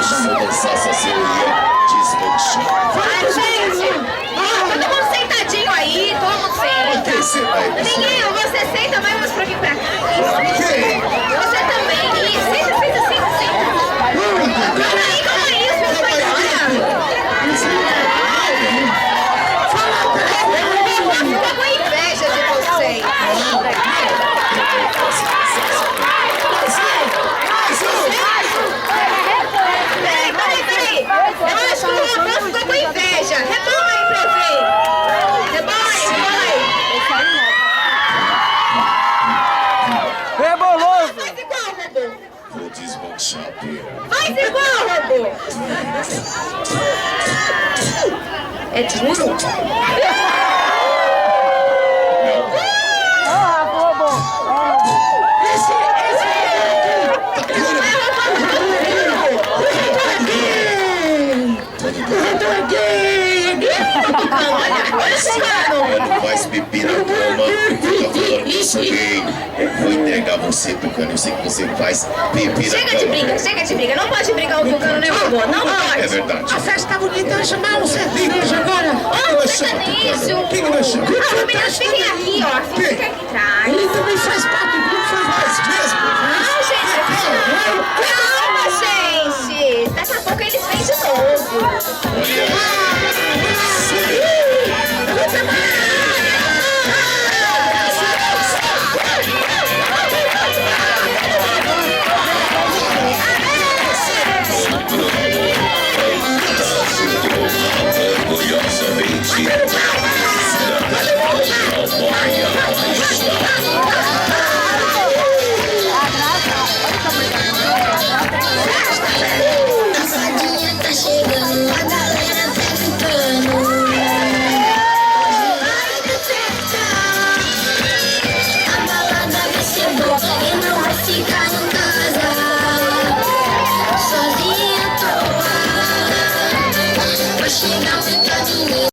Se eu dançasse assim, eu ia desmanchar. Ai, gente! Todo mundo sentadinho aí, todo mundo senta. Ninguém, você senta, vai mais pra aqui pra cá. Isso. Você também. Isso, senta, senta, senta, senta. Calma aí, os meus pais ficou com inveja de vocês. Peraí. Eu acho que o Rafael ficou com inveja. Retoma aí pra ver. Rebola aí. Reboloso! Faz igual, robô. Vou desmanchar a pera. Faz igual, robô. É duro? Olha chegando. Quando faz pipi na cama, fica falando que eu sou gay. Vou entregar você, Tucano. Eu sei que você faz pipi na cama. Chega de briga. Não pode brigar o Tucano nem o robô. Não pode. É verdade. A festa tá bonita, eu vou chamar um cerveja agora. Ô, sertanejo. Quem que vai chamar? Os meninos fiquem aqui, ó. Fiquem aqui atrás. Ele também faz parte do grupo, Faz mesmo? Não, gente. Calma, gente. Daqui a pouco eles vêm de novo. Orgulhosamente